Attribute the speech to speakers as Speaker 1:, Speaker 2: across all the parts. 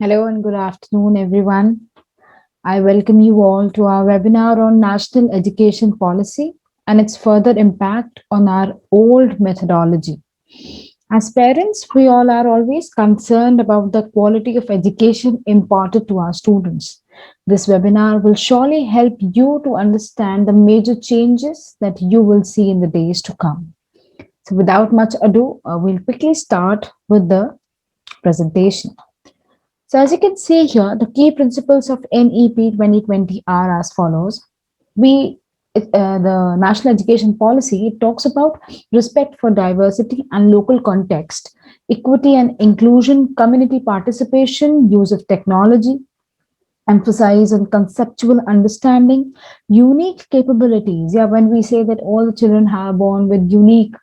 Speaker 1: Hello and good afternoon, everyone. I welcome you all to our webinar on national education policy and its further impact on our old methodology. As parents, we all are always concerned about the quality of education imparted to our students. This webinar will surely help you to understand the major changes that you will see in the days to come. So, without much ado, we'll quickly start with the presentation. So, as you can see here, the key principles of NEP 2020 are as follows. The National Education Policy, it talks about respect for diversity and local context, equity and inclusion, community participation, use of technology, emphasize on conceptual understanding, unique capabilities. Yeah, when we say that all the children are born with unique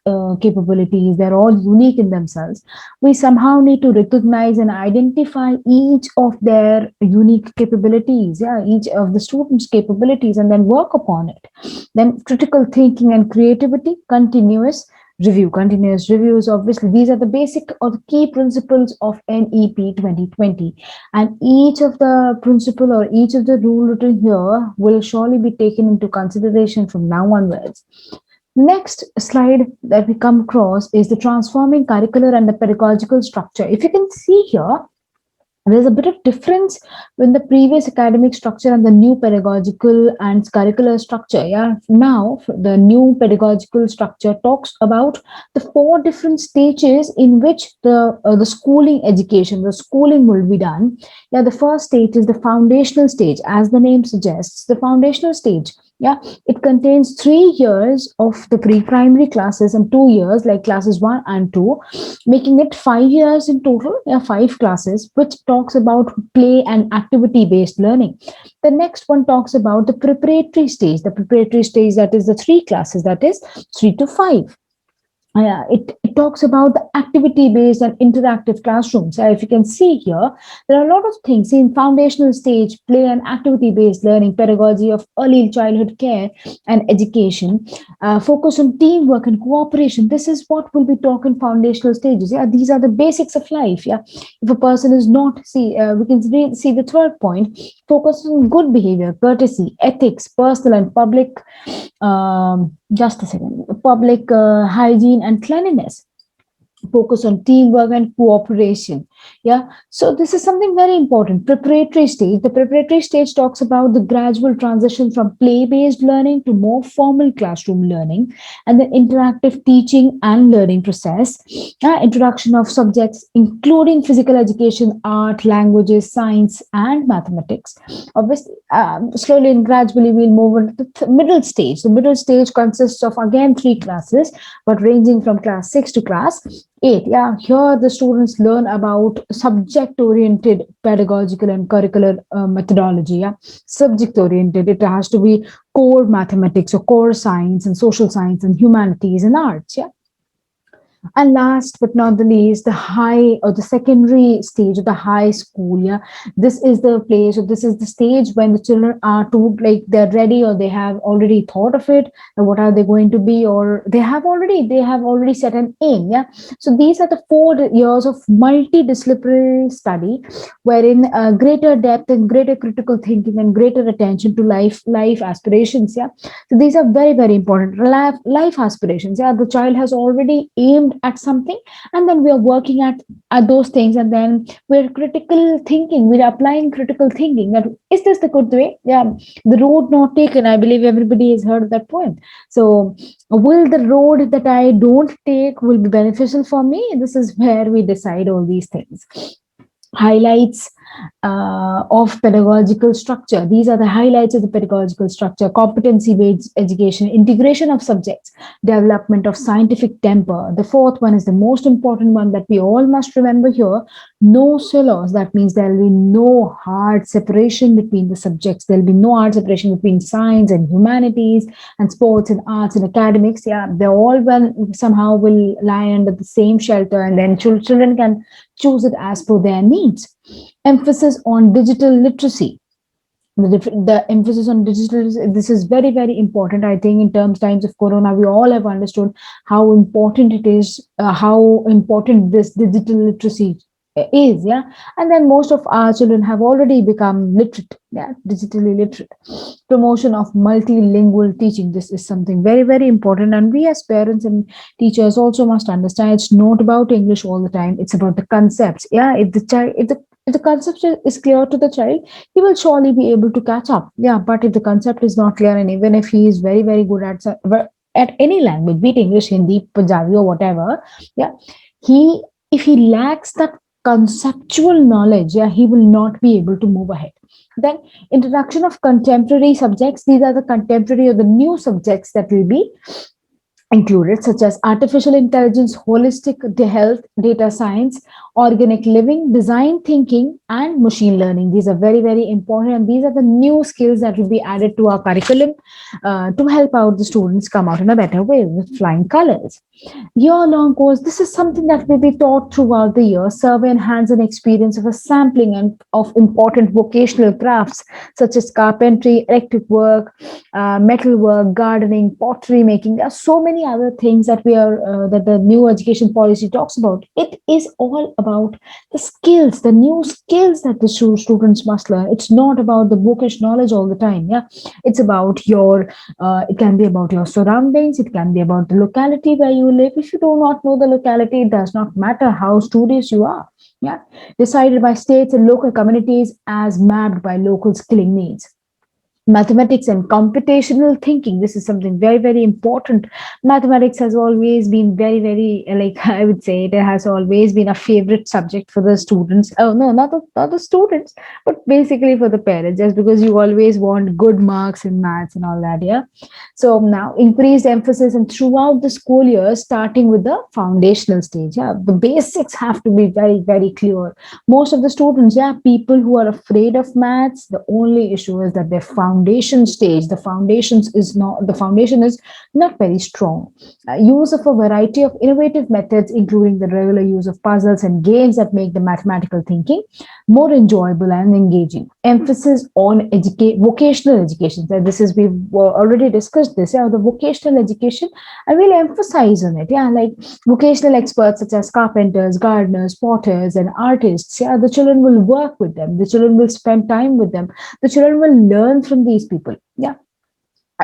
Speaker 1: capabilities, they're all unique in themselves. We somehow need to recognize and identify each of their unique capabilities. Yeah, each of the students' capabilities, and then work upon it. Then critical thinking and creativity, continuous reviews. Obviously, these are the basic or the key principles of NEP 2020, and each of the principle or each of the rule written here will surely be taken into consideration from now onwards. Next slide that we come across is the transforming curricular and the pedagogical structure. If you can see here, there's a bit of difference in the previous academic structure and the new pedagogical and curricular structure. Yeah, now the new pedagogical structure talks about the four different stages in which the schooling education, the schooling will be done. Yeah, the first stage is the foundational stage, as the name suggests. The foundational stage, yeah, it contains 3 years of the pre-primary classes and 2 years like classes 1 and 2, making it 5 years in total. Yeah, five classes, which talks about play and activity based learning. The next one talks about the preparatory stage. The preparatory stage, that is the three classes, that is 3 to 5. It talks about the activity based and interactive classrooms. If you can see here, there are a lot of things in foundational stage, play and activity based learning, pedagogy of early childhood care and education, focus on teamwork and cooperation. This is what will be taught in foundational stages. Yeah, these are the basics of life. Yeah, if a person is not see, we can see the third point, focus on good behavior, courtesy, ethics, personal and public, just a second, public hygiene and cleanliness, focus on teamwork and cooperation. Yeah, so this is something very important. Preparatory stage, the preparatory stage talks about the gradual transition from play based learning to more formal classroom learning and the interactive teaching and learning process. Introduction of subjects including physical education, art, languages, science and mathematics. Obviously, slowly and gradually we'll move on to the middle stage. The middle stage consists of again three classes, but ranging from class 6 to class 8. Yeah, here the students learn about subject oriented pedagogical and curricular methodology. Yeah, subject oriented, it has to be core mathematics or core science and social science and humanities and arts. Yeah, and last but not the least, the high or the secondary stage of the high school. Yeah, this is the place, or this is the stage when the children are to, like, they're ready or they have already thought of it and what are they going to be, or they have already set an aim. Yeah, so these are the 4 years of multidisciplinary study, wherein greater depth and greater critical thinking and greater attention to life aspirations. Yeah, so these are very, very important. Life aspirations. Yeah, the child has already aimed at something, and then we are working at those things, and then we're critical thinking. We're applying critical thinking. That is this the good way? Yeah, the road not taken. I believe everybody has heard of that point. So, will the road that I don't take will be beneficial for me? This is where we decide all these things. Highlights of pedagogical structure. These are the highlights of the pedagogical structure: competency based education, integration of subjects, development of scientific temper. The fourth one is the most important one that we all must remember here: no silos. That means there will be no hard separation between the subjects. There will be no hard separation between science and humanities and sports and arts and academics. Yeah, they all somehow will lie under the same shelter, and then children can choose it as per their needs. Emphasis on digital literacy. The emphasis on digital, this is very, very important. I think in times of corona, we all have understood how important it is, how important this digital literacy is, yeah. And then most of our children have already become literate, yeah, digitally literate. Promotion of multilingual teaching, this is something very, very important, and we as parents and teachers also must understand it's not about English all the time, it's about the concepts, yeah. If the concept is clear to the child, he will surely be able to catch up, yeah. But if the concept is not clear, and even if he is very, very good at any language, be it English, Hindi, Punjabi, or whatever, yeah, he if he lacks that conceptual knowledge, yeah, he will not be able to move ahead. Then introduction of contemporary subjects, these are the contemporary or the new subjects that will be included, such as artificial intelligence, holistic health, data science, organic living, design thinking, and machine learning. These are very, very important, and these are the new skills that will be added to our curriculum to help out the students come out in a better way with flying colors. Year-long course, this is something that will be taught throughout the year. Survey and hands-on experience of a sampling and of important vocational crafts such as carpentry, electric work, metal work, gardening, pottery making. There are so many other things that we are that the new education policy talks about. It is all about the skills, the new skills that the students must learn. It's not about the bookish knowledge all the time. Yeah, it's about your. It can be about your surroundings. It can be about the locality where you live. If you do not know the locality, it does not matter how studious you are. Yeah, decided by states and local communities as mapped by local skilling needs. Mathematics and computational thinking, this is something very, very important. Mathematics has always been very, very like I would say it has always been a favorite subject for the students. Oh no, not the students, but basically for the parents, just because you always want good marks in maths and all that, yeah. So now increased emphasis and throughout the school year, starting with the foundational stage, yeah, the basics have to be very, very clear. Most of the students, yeah, people who are afraid of maths, the only issue is that their foundation stage, the foundation is not very strong. Use of a variety of innovative methods, including the regular use of puzzles and games that make the mathematical thinking more enjoyable and engaging. Emphasis on vocational education. So this is we've already discussed this. Yeah, the vocational education, I will emphasize on it. Yeah, like vocational experts such as carpenters, gardeners, potters, and artists. Yeah, the children will work with them. The children will spend time with them. The children will learn from these people. Yeah.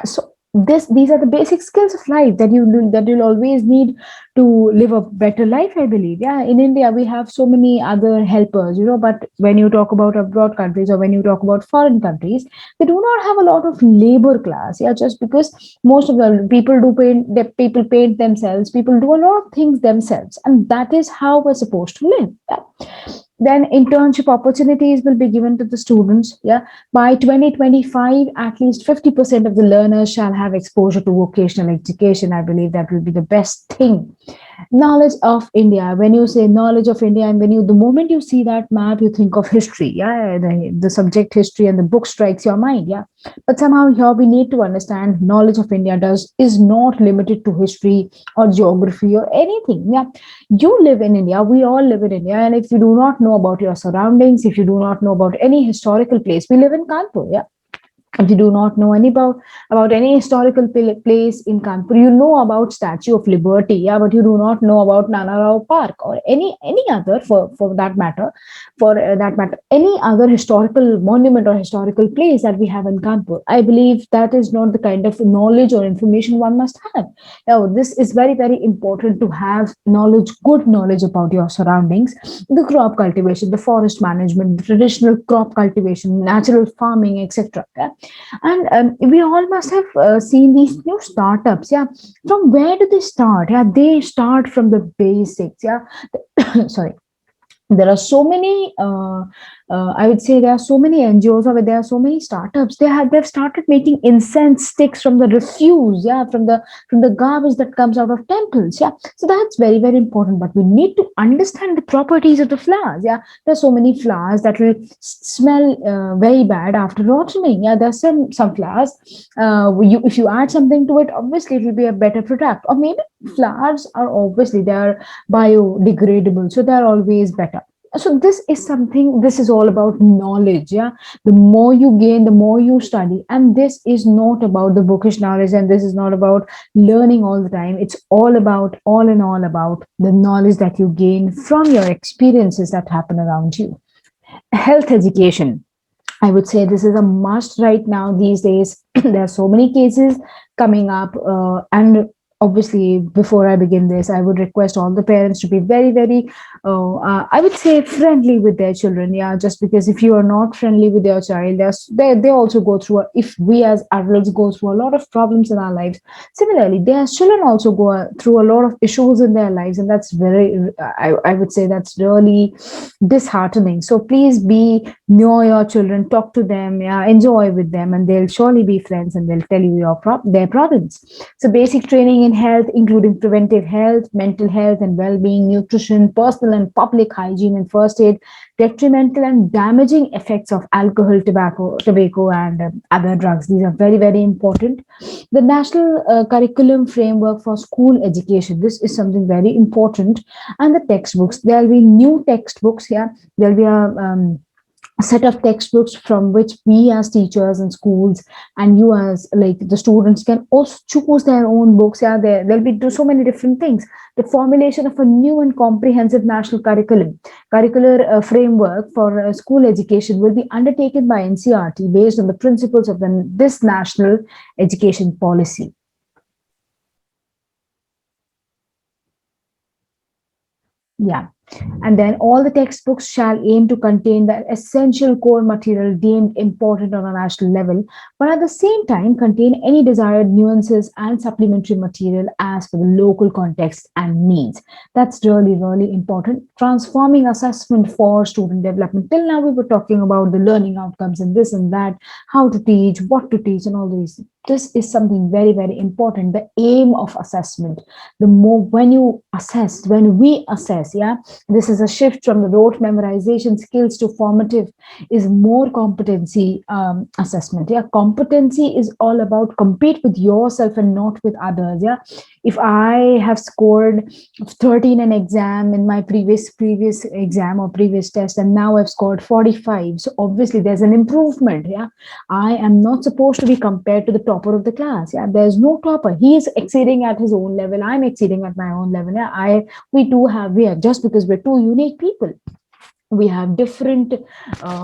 Speaker 1: So these are the basic skills of life that you'll always need to live a better life, I believe. Yeah, in India we have so many other helpers, but when you talk about abroad countries or when you talk about foreign countries, they do not have a lot of labor class. Yeah, just because most of the people do paint, the people paint themselves, people do a lot of things themselves, and that is how we're supposed to live. Yeah. Then internship opportunities will be given to the students. Yeah, by 2025, at least 50% of the learners shall have exposure to vocational education. I believe that will be the best thing. Knowledge of India. When you say knowledge of India, and the moment you see that map, you think of history. Yeah, the subject history and the book strikes your mind. Yeah, but somehow here we need to understand knowledge of India is not limited to history or geography or anything. Yeah, you live in India, we all live in India, and if you do not know about your surroundings, if you do not know about any historical place, we live in Kanpur. Yeah, if you do not know about any historical place in Kanpur, you know about Statue of Liberty, yeah, but you do not know about Nana Rao Park or any other for that matter, any other historical monument or historical place that we have in Kanpur. I believe that is not the kind of knowledge or information one must have. Now, this is very, very important to have knowledge, good knowledge about your surroundings, the crop cultivation, the forest management, the traditional crop cultivation, natural farming, etc. And we all must have seen these new startups. Yeah, from where do they start? Yeah, they start from the basics. Yeah, sorry, there are so many I would say there are so many NGOs, or there are so many startups. They've started making incense sticks from the refuse, yeah, from the garbage that comes out of temples. Yeah, so that's very, very important, but we need to understand the properties of the flowers. Yeah, there's so many flowers that will smell very bad after rotting. Yeah, there's some flowers, if you add something to it, obviously it will be a better product. Or maybe flowers are obviously they are biodegradable, so they're always better. So this is something, this is all about knowledge. Yeah, the more you gain, the more you study, and this is not about the bookish knowledge, and this is not about learning all the time. It's all about, all in all, about the knowledge that you gain from your experiences that happen around you. Health education, I would say this is a must right now these days. There are so many cases coming up, and obviously, before I begin this, I would request all the parents to be very, very, I would say, friendly with their children. Yeah, just because if you are not friendly with your child, they also go through. If we as adults go through a lot of problems in our lives, similarly, their children also go through a lot of issues in their lives, and that's very, I would say, that's really disheartening. So please be know your children, talk to them, yeah, enjoy with them, and they'll surely be friends and they'll tell you their problems. So basic training in health, including preventive health, mental health and well-being, nutrition, personal and public hygiene and first aid, detrimental and damaging effects of alcohol, tobacco and other drugs. These are very, very important. The national curriculum framework for school education, this is something very important. And the textbooks, there'll be new textbooks here. There'll be a set of textbooks from which we as teachers and schools and you as like the students can also choose their own books. Yeah, there'll be do so many different things. The formulation of a new and comprehensive national curricular framework for school education will be undertaken by NCRT based on the principles of this national education policy. Yeah. And then all the textbooks shall aim to contain the essential core material deemed important on a national level, but at the same time contain any desired nuances and supplementary material as per the local context and needs. That's really, really important. Transforming assessment for student development. Till now, we were talking about the learning outcomes and this and that, how to teach, what to teach, and all these. This is something very, very important. The aim of assessment. The more when you assess, when we assess, yeah, this is a shift from the rote memorization skills to formative, is more competency assessment. Yeah, competency is all about compete with yourself and not with others. Yeah, if I have scored 13 an exam in my previous exam or previous test, and now I've scored 45, so obviously there's an improvement. Yeah, I am not supposed to be compared to the topper of the class. Yeah, there's no topper. He is exceeding at his own level. I'm exceeding at my own level. Yeah, we are just because we're two unique people, we have different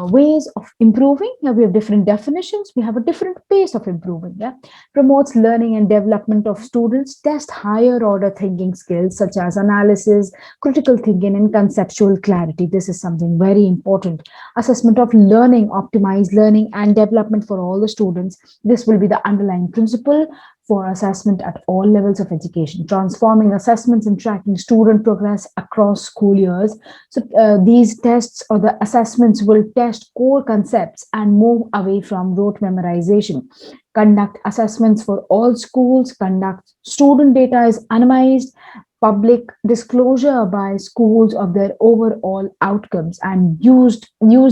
Speaker 1: ways of improving. Yeah, we have different definitions, we have a different pace of improving. Yeah, promotes learning and development of students, test higher order thinking skills such as analysis, critical thinking and conceptual clarity. This is something very important. Assessment of learning, optimize learning and development for all the students. This will be the underlying principle for assessment at all levels of education, transforming assessments and tracking student progress across school years. So these tests or the assessments will test core concepts and move away from rote memorization. Conduct assessments for all schools, conduct student data is anonymized, public disclosure by schools of their overall outcomes, and use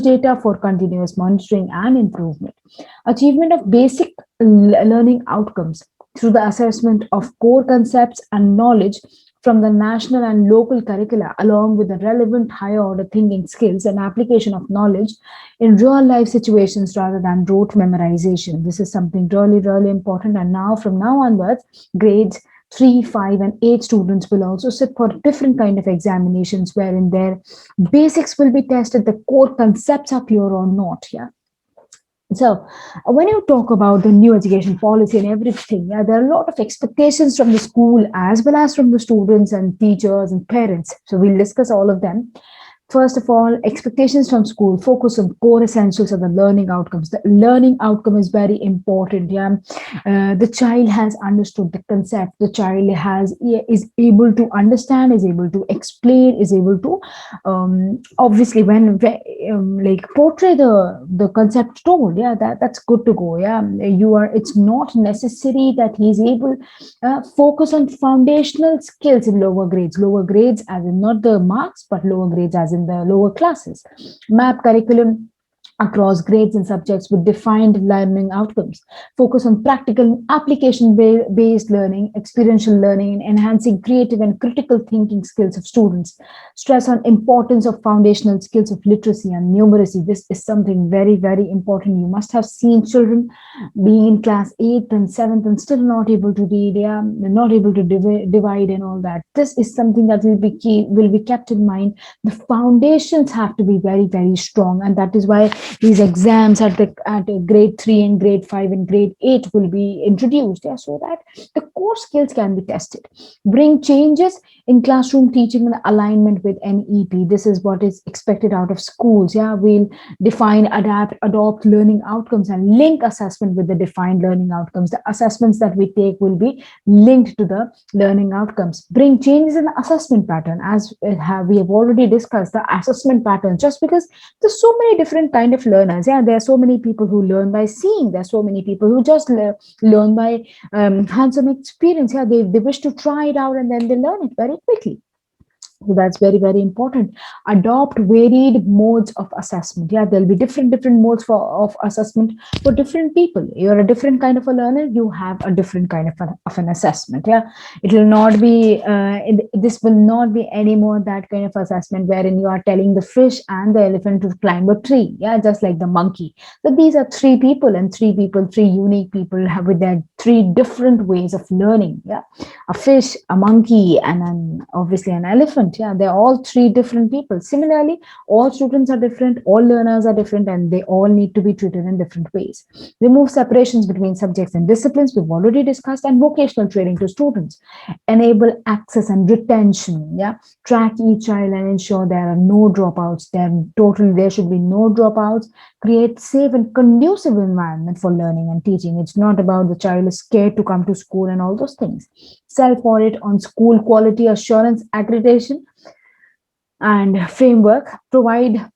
Speaker 1: data for continuous monitoring and improvement. Achievement of basic learning outcomes through the assessment of core concepts and knowledge from the national and local curricula, along with the relevant higher order thinking skills and application of knowledge in real life situations rather than rote memorization. This is something really, really important. And now, from now onwards, grades 3, 5, and 8 students will also sit for different kind of examinations wherein their basics will be tested, the core concepts are pure or not. Yeah. So, when you talk about the new education policy and everything, yeah, there are a lot of expectations from the school as well as from the students and teachers and parents. So, we'll discuss all of them. First of all, expectations from school focus on core essentials of the learning outcomes. The learning outcome is very important. Yeah, the child has understood the concept. The child is able to understand, is able to explain, is able to obviously like portray the concept told. Yeah, that's good to go. Yeah, you are. It's not necessary that he's able focus on foundational skills in lower grades. Lower grades, as in not the marks, but lower grades as in the lower classes. MAP curriculum across grades and subjects with defined learning outcomes. Focus on practical application based learning, experiential learning, and enhancing creative and critical thinking skills of students. Stress on importance of foundational skills of literacy and numeracy. This is something very, very important. You must have seen children being in class 8th and 7th and still not able to read, yeah, not able to divide and all that. This is something that will be kept in mind. The foundations have to be very, very strong, and that is why these exams at grade 3 and grade 5 and grade 8 will be introduced, yeah, so that the core skills can be tested. Bring changes in classroom teaching in alignment with NEP. This is what is expected out of schools. Yeah, we'll define, adapt, adopt learning outcomes and link assessment with the defined learning outcomes. The assessments that we take will be linked to the learning outcomes. Bring changes in the assessment pattern, as we have already discussed the assessment pattern. Just because there's so many different kind of learners, yeah, there are so many people who learn by seeing, there are so many people who just learn by hands-on experience. Yeah, they wish to try it out and then they learn it very quickly. So that's very, very important. Adopt varied modes of assessment. Yeah, there'll be different modes of assessment for different people. You're a different kind of a learner, you have a different kind of an assessment. Yeah, it will not be this will not be any more that kind of assessment wherein you are telling the fish and the elephant to climb a tree. Yeah, just like the monkey. So these are three unique people have with their three different ways of learning. Yeah, a fish, a monkey, and obviously an elephant. Yeah, they're all three different people. Similarly, all students are different, all learners are different, and they all need to be treated in different ways. Remove separations between subjects and disciplines, we've already discussed, and vocational training to students. Enable access and retention. Yeah, track each child and ensure there are no dropouts. There should be no dropouts. Create safe and conducive environment for learning and teaching. It's not about the child is scared to come to school and all those things. Self audit on school quality assurance accreditation and framework. Provide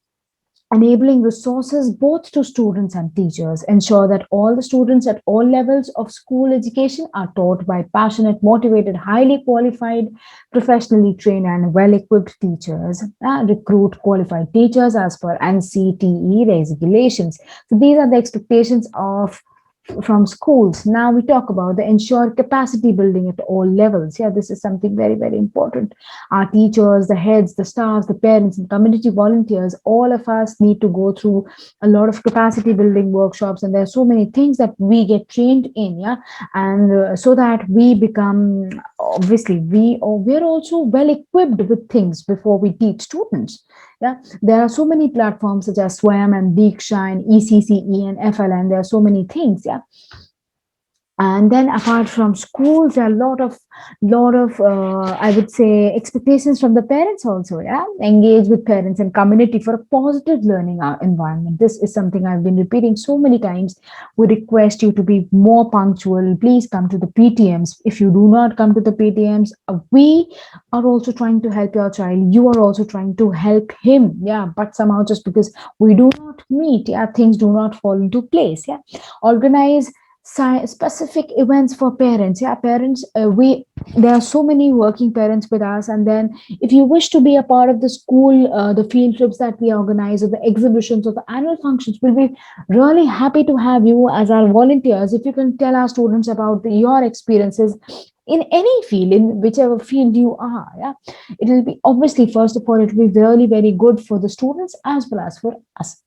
Speaker 1: enabling resources both to students and teachers. Ensure that all the students at all levels of school education are taught by passionate, motivated, highly qualified, professionally trained, and well equipped teachers. Recruit qualified teachers as per NCTE regulations. So, these are the expectations of from schools. Now we talk about the ensure capacity building at all levels. Yeah, this is something very, very important. Our teachers, the heads, the staff, the parents, and community volunteers, all of us need to go through a lot of capacity building workshops, and there are so many things that we get trained in. Yeah, and so that we become, obviously we're also well equipped with things before we teach students. Yeah, there are so many platforms such as Swam and Diksha and ECCE and FLN. There are so many things. Yeah, and then apart from schools, there are a lot of I would say expectations from the parents also. Yeah, engage with parents and community for a positive learning environment. This is something I've been repeating so many times. We request you to be more punctual. Please come to the PTMs. If you do not come to the PTMs, we are also trying to help your child. You are also trying to help him. Yeah, but somehow just because we do not meet, yeah, things do not fall into place. Yeah, organize specific events for parents. Yeah, parents, we there are so many working parents with us, and then if you wish to be a part of the school, the field trips that we organize or the exhibitions or the annual functions, we'll be really happy to have you as our volunteers. If you can tell our students about your experiences in any field, in whichever field you are. Yeah, it will be, obviously, first of all, it will be really very good for the students as well as for us.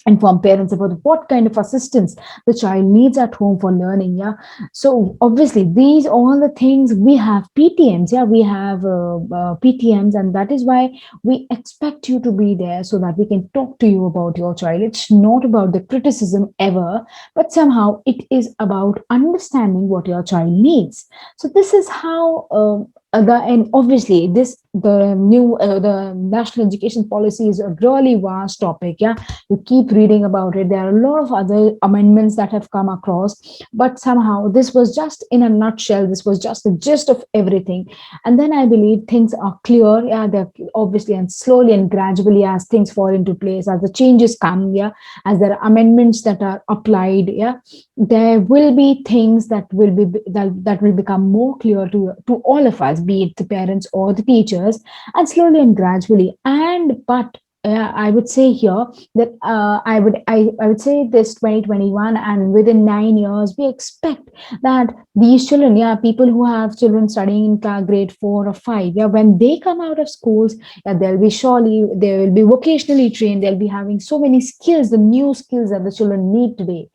Speaker 1: Inform parents about what kind of assistance the child needs at home for learning. Yeah, so obviously these all the things, we have PTMs. Yeah, we have PTMs, and that is why we expect you to be there so that we can talk to you about your child. It's not about the criticism ever, but somehow it is about understanding what your child needs. So this is how and obviously the national education policy is a really vast topic. Yeah, you keep reading about it. There are a lot of other amendments that have come across, but somehow this was just in a nutshell. This was just the gist of everything. And then I believe things are clear. Yeah, they're obviously, and slowly and gradually as things fall into place, as the changes come, yeah, as there are amendments that are applied, yeah, there will be things that will become more clear to all of us, be it the parents or the teachers, and slowly and gradually. And but I would say here that I would say this 2021, and within 9 years we expect that these children, yeah, people who have children studying in grade 4 or 5, yeah, when they come out of schools, yeah, they'll be surely they will be vocationally trained. They'll be having so many skills, the new skills that the children need today,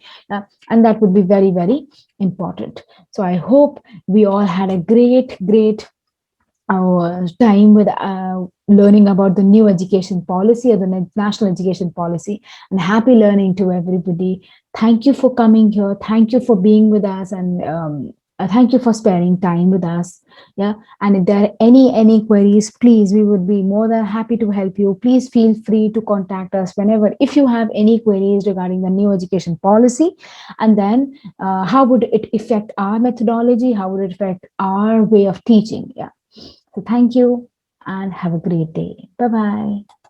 Speaker 1: and that would be very very important. So I hope we all had a great our time with learning about the new education policy or the national education policy, and happy learning to everybody. Thank you for coming here. Thank you for being with us, and thank you for sparing time with us. Yeah, and if there are any queries, please, we would be more than happy to help you. Please feel free to contact us whenever if you have any queries regarding the new education policy, and then how would it affect our methodology, how would it affect our way of teaching. Yeah, so thank you and have a great day. Bye bye.